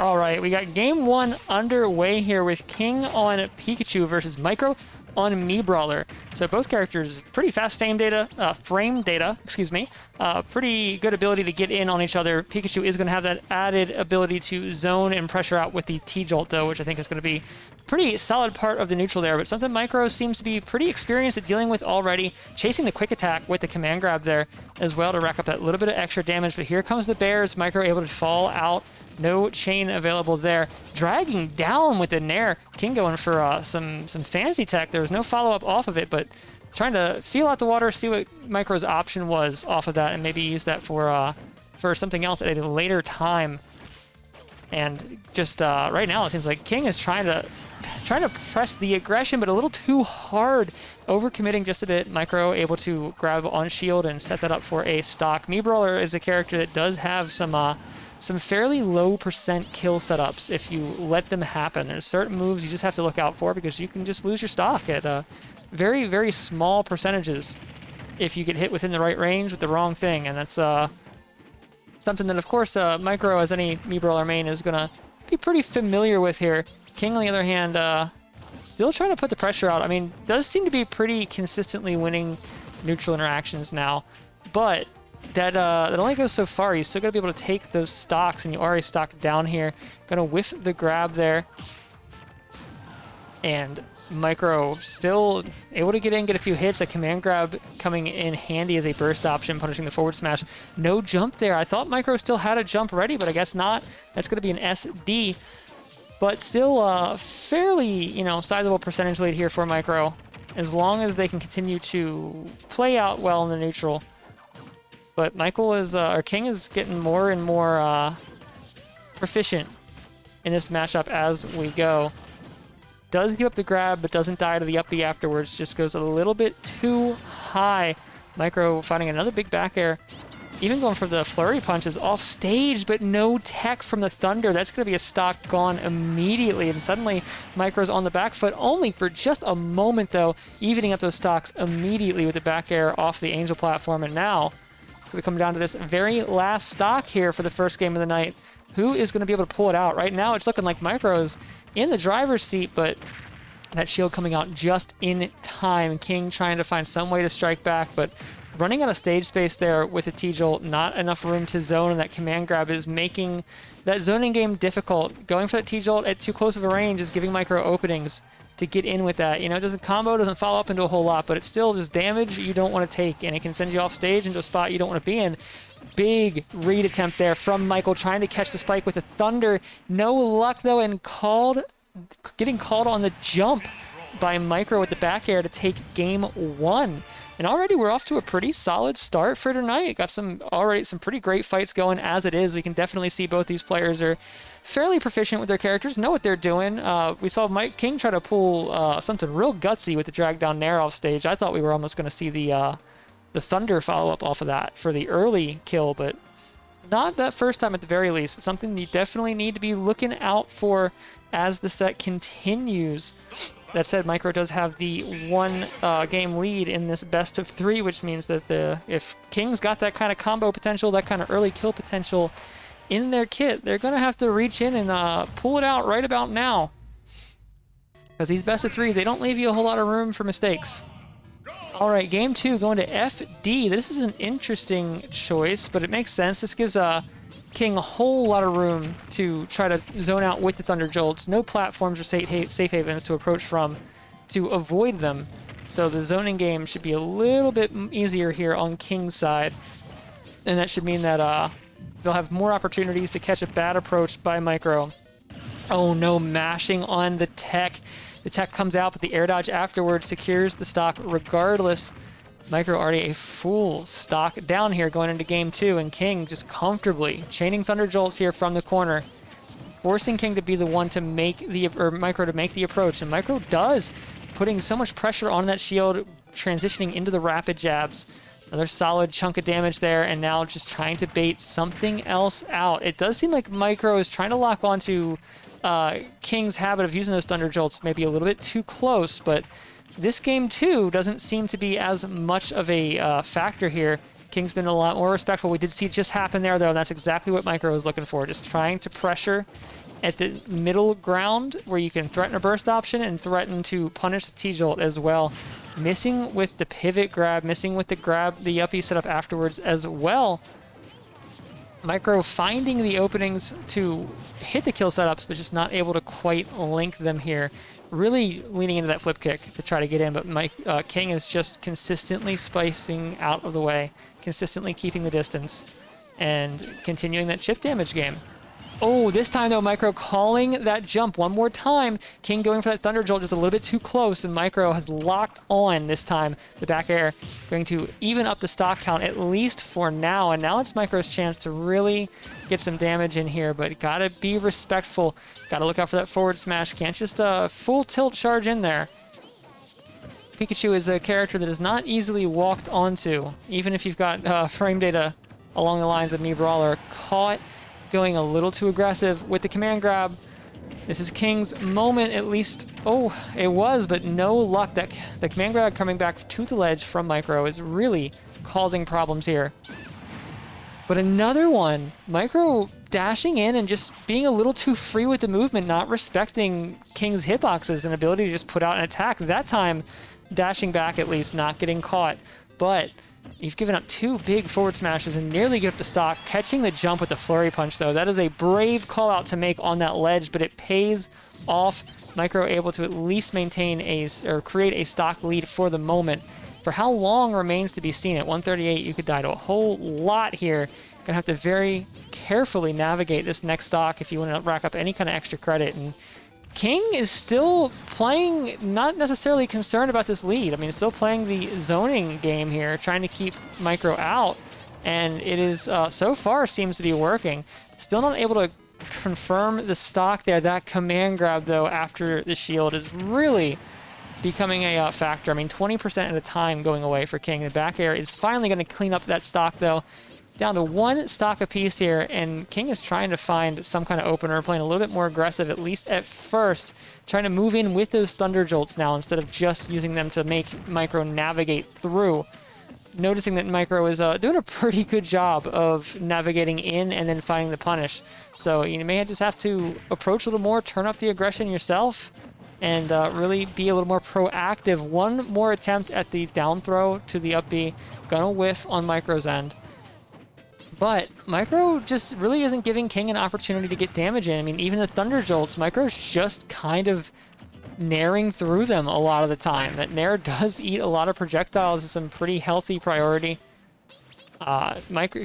All right, we got game one underway here with King on Pikachu versus Micro on Brawler. So both characters pretty fast frame data, excuse me. Pretty good ability to get in on each other. Pikachu is going to have that added ability to zone and pressure out with the T-Jolt though, which I think is going to be pretty solid part of the neutral there, but something Micro seems to be pretty experienced at dealing with already, chasing the quick attack with the command grab there as well to rack up that little bit of extra damage. But here comes the bears. Micro able to fall out. No chain available there. Dragging down with the Nair. King going for some fancy tech. There was no follow-up off of it, but trying to feel out the water, see what Micro's option was off of that, and maybe use that for something else at a later time. And just right now, it seems like King is trying to press the aggression, but a little too hard. Overcommitting just a bit. Micro able to grab on shield and set that up for a stock. Brawler is a character that does have some fairly low percent kill setups if you let them happen. There's certain moves you just have to look out for because you can just lose your stock at very, very small percentages if you get hit within the right range with the wrong thing. And that's something that, of course, Micro, as any Brawler main, is going to be pretty familiar with here. King, on the other hand, still trying to put the pressure out. I mean, does seem to be pretty consistently winning neutral interactions now, but that only goes so far. You still got to be able to take those stocks, and you already stocked down here. Gonna whiff the grab there. And Micro still able to get in, get a few hits. That command grab coming in handy as a burst option, punishing the forward smash. No jump there. I thought Micro still had a jump ready, but I guess not. That's going to be an SD. But still fairly, sizable percentage lead here for Micro, as long as they can continue to play out well in the neutral. But King is getting more and more proficient in this matchup as we go. Does give up the grab, but doesn't die to the up B afterwards. Just goes a little bit too high. Micro finding another big back air. Even going for the flurry punches off stage, but no tech from the Thunder. That's going to be a stock gone immediately. And suddenly, Micro's on the back foot only for just a moment, though, evening up those stocks immediately with the back air off the Angel platform. And now, so we come down to this very last stock here for the first game of the night. Who is going to be able to pull it out? Right now, it's looking like Micro's in the driver's seat, but that shield coming out just in time. King trying to find some way to strike back, but running out of stage space there with a T-Jolt, not enough room to zone, and that command grab is making that zoning game difficult. Going for that T-Jolt at too close of a range is giving Micro openings to get in with that. It doesn't follow up into a whole lot, but it's still just damage you don't want to take, and it can send you off stage into a spot you don't want to be in. Big read attempt there from Michael, trying to catch the spike with the Thunder. No luck, though, and getting called on the jump by Micro with the back air to take game one. And already we're off to a pretty solid start for tonight. Got some pretty great fights going as it is. We can definitely see both these players are fairly proficient with their characters, know what they're doing. We saw King try to pull something real gutsy with the drag down Nair off stage. I thought we were almost going to see the Thunder follow-up off of that for the early kill, but not that first time at the very least, but something you definitely need to be looking out for as the set continues. That said, Micro does have the one game lead in this best of three, which means that if King's got that kind of combo potential, that kind of early kill potential in their kit, they're going to have to reach in and pull it out right about now. Because these best of threes, they don't leave you a whole lot of room for mistakes. All right, game two going to FD. This is an interesting choice, but it makes sense. This gives King a whole lot of room to try to zone out with the Thunder Jolts. No platforms or safe havens to approach from to avoid them. So the zoning game should be a little bit easier here on King's side. And that should mean that they'll have more opportunities to catch a bad approach by Micro. Oh no, mashing on the tech. The tech comes out, but the air dodge afterwards secures the stock regardless. Micro already a full stock down here going into game two, and King just comfortably chaining Thunder Jolts here from the corner, forcing King to be the one to Micro to make the approach, and Micro does, putting so much pressure on that shield, transitioning into the rapid jabs. Another solid chunk of damage there, and now just trying to bait something else out. It does seem like Micro is trying to lock onto King's habit of using those Thunder Jolts maybe a little bit too close, but this game, too, doesn't seem to be as much of a factor here. King's been a lot more respectful. We did see it just happen there, though, and that's exactly what Micro was looking for, just trying to pressure at the middle ground where you can threaten a burst option and threaten to punish the T-Jolt as well. Missing with the pivot grab, missing with the grab, the uppy setup afterwards as well. Micro finding the openings to hit the kill setups, but just not able to quite link them here. Really leaning into that flip kick to try to get in, but King is just consistently spicing out of the way, consistently keeping the distance, and continuing that chip damage game. Oh, this time though, Micro calling that jump one more time. King going for that Thunder Jolt just a little bit too close, and Micro has locked on this time. The back air going to even up the stock count, at least for now. And now it's Micro's chance to really get some damage in here, but gotta be respectful. Gotta look out for that forward smash. Can't just full tilt charge in there. Pikachu is a character that is not easily walked onto, even if you've got frame data along the lines of me Brawler. Caught going a little too aggressive with the command grab. This is King's moment, at least. Oh, it was, but no luck. That the command grab coming back to the ledge from Micro is really causing problems here. But another one, Micro dashing in and just being a little too free with the movement, not respecting King's hitboxes and ability to just put out an attack. That time, dashing back at least, not getting caught. But you've given up two big forward smashes and nearly get up the stock. Catching the jump with the flurry punch, though, that is a brave call out to make on that ledge, but it pays off. Micro able to at least maintain or create a stock lead for the moment. For how long remains to be seen. At 138, you could die to a whole lot here. Gonna have to very carefully navigate this next stock if you want to rack up any kind of extra credit. And King is still playing, not necessarily concerned about this lead. I mean, still playing the zoning game here, trying to keep Micro out. And it is, so far, seems to be working. Still not able to confirm the stock there. That command grab, though, after the shield is really becoming a factor. I mean, 20% at a time going away for King. The back air is finally going to clean up that stock, though. Down to one stock apiece here, and King is trying to find some kind of opener, playing a little bit more aggressive, at least at first, trying to move in with those Thunder Jolts now instead of just using them to make Micro navigate through. Noticing that Micro is doing a pretty good job of navigating in and then finding the punish. So you may just have to approach a little more, turn up the aggression yourself, and really be a little more proactive. One more attempt at the down throw to the up B. Gonna whiff on Micro's end. But Micro just really isn't giving King an opportunity to get damage in. I mean, even the Thunder Jolts, Micro's just kind of nairing through them a lot of the time. That nair does eat a lot of projectiles. It's some pretty healthy priority.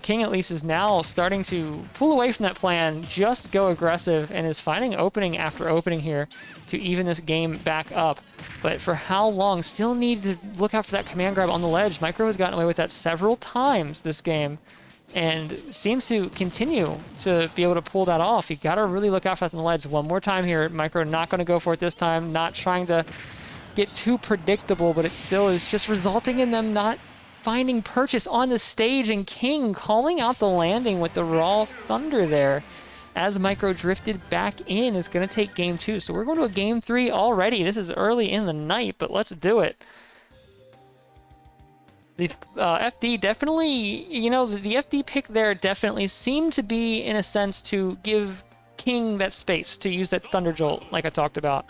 King at least is now starting to pull away from that plan, just go aggressive, and is finding opening after opening here to even this game back up. But for how long? Still need to look out for that command grab on the ledge. Micro has gotten away with that several times this game, and seems to continue to be able to pull that off. You gotta really look out for that on the ledge. One more time here. Micro not gonna go for it this time, not trying to get too predictable, but it still is just resulting in them not finding purchase on the stage, and King calling out the landing with the raw thunder there. As Micro drifted back in, is gonna take game 2. So we're going to a game 3 already. This is early in the night, but let's do it. The FD definitely, you know, the FD pick there definitely seemed to be, in a sense, to give King that space to use that Thunder Jolt, like I talked about.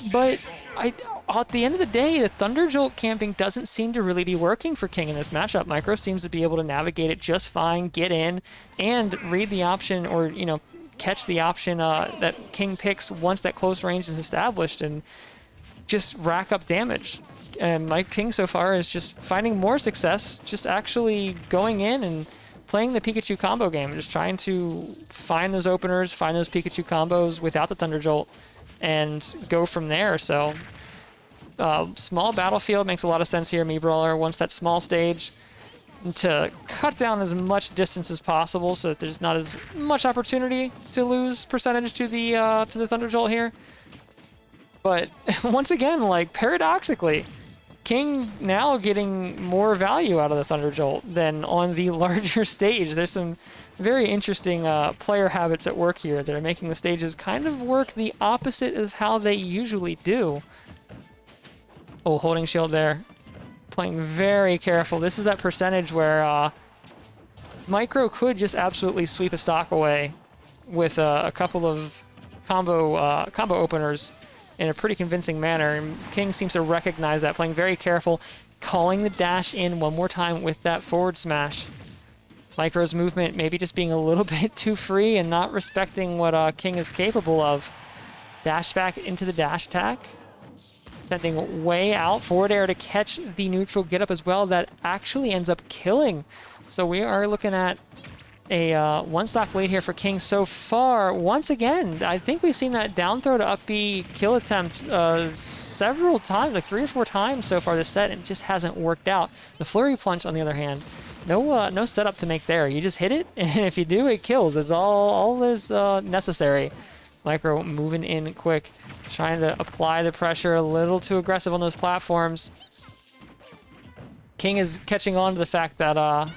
But at the end of the day, the Thunder Jolt camping doesn't seem to really be working for King in this matchup. Micro seems to be able to navigate it just fine, get in, and read the option, or, you know, catch the option that King picks once that close range is established, and just rack up damage. And King so far is just finding more success, just actually going in and playing the Pikachu combo game, just trying to find those openers, find those Pikachu combos without the Thunder Jolt, and go from there. So small battlefield makes a lot of sense here. Me Brawler wants that small stage to cut down as much distance as possible, so that there's not as much opportunity to lose percentage to the Thunder Jolt here. But once again, like, paradoxically, King now getting more value out of the Thunder Jolt than on the larger stage. There's some very interesting player habits at work here that are making the stages kind of work the opposite of how they usually do. Oh, holding shield there. Playing very careful. This is that percentage where Micro could just absolutely sweep a stock away with a couple of combo openers in a pretty convincing manner, and King seems to recognize that, playing very careful, calling the dash in one more time with that forward smash. Micro's movement maybe just being a little bit too free and not respecting what King is capable of. Dash back into the dash attack. Sending way out. Forward air to catch the neutral get up as well. That actually ends up killing. So we are looking at a one-stock lead here for King so far. Once again, I think we've seen that down throw to up B kill attempt several times, like 3 or 4 times so far this set, and it just hasn't worked out. The flurry punch, on the other hand, no setup to make there. You just hit it, and if you do, it kills. It's all that's necessary. Micro moving in quick, trying to apply the pressure, a little too aggressive on those platforms. King is catching on to the fact that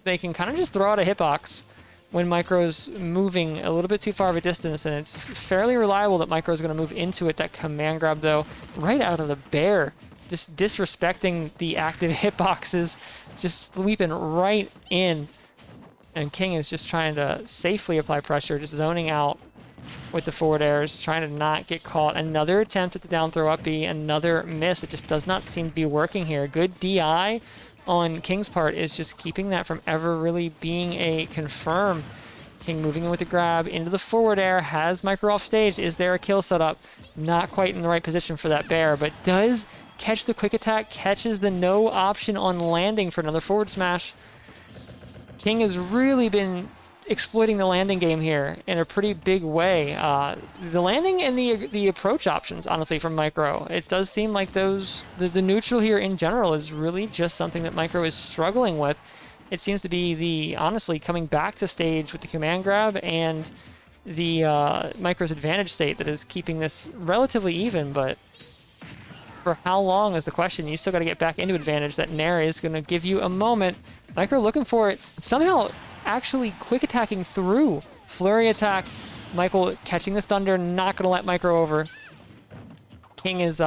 they can kind of just throw out a hitbox when Micro's moving a little bit too far of a distance, and it's fairly reliable that Micro's going to move into it. That command grab, though, right out of the bear, just disrespecting the active hitboxes, just sweeping right in. And King is just trying to safely apply pressure, just zoning out with the forward airs, trying to not get caught. Another attempt at the down throw up B, another miss. It just does not seem to be working here. Good DI on King's part is just keeping that from ever really being a confirm. King moving in with the grab into the forward air, has Micro off stage. Is there a kill setup? Not quite in the right position for that bear, but does catch the quick attack, catches the no option on landing for another forward smash. King has really been exploiting the landing game here in a pretty big way. The landing and the approach options, honestly, from Micro. It does seem like the neutral here in general is really just something that Micro is struggling with. It seems to be honestly, coming back to stage with the command grab and the Micro's advantage state that is keeping this relatively even, but for how long is the question. You still got to get back into advantage. That Nair is going to give you a moment. Micro looking for it. Somehow actually quick attacking through. Flurry attack. Michael catching the thunder, not going to let Micro over. King is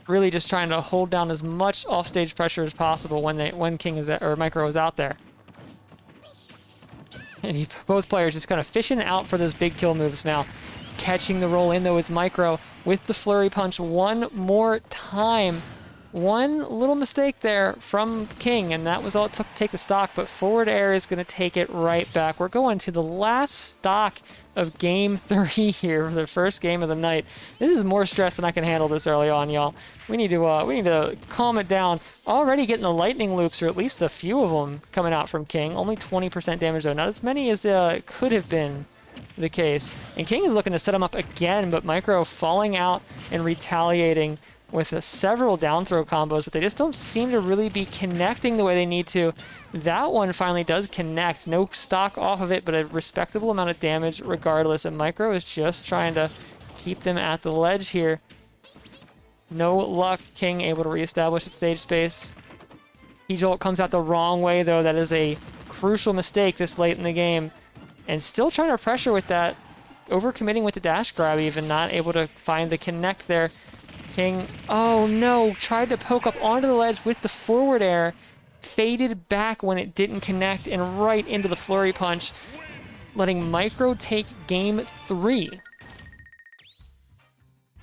really just trying to hold down as much offstage pressure as possible when King is or Micro is out there. And both players just kind of fishing out for those big kill moves now. Catching the roll in, though, is Micro with the flurry punch one more time. One little mistake there from King, and that was all it took to take the stock, but forward air is going to take it right back. We're going to the last stock of Game 3 here for the first game of the night. This is more stress than I can handle this early on, y'all. We need to calm it down. Already getting the lightning loops, or at least a few of them, coming out from King. Only 20% damage, though. Not as many as could have been the case. And King is looking to set him up again, but Micro falling out and retaliating with several down throw combos, but they just don't seem to really be connecting the way they need to. That one finally does connect. No stock off of it, but a respectable amount of damage regardless, and Micro is just trying to keep them at the ledge here. No luck. King able to reestablish its stage space. P-Jolt comes out the wrong way, though. That is a crucial mistake this late in the game. And still trying to pressure with that, overcommitting with the dash grab even, not able to find the connect there. King, oh no, tried to poke up onto the ledge with the forward air, faded back when it didn't connect, and right into the flurry punch, letting Micro take game 3.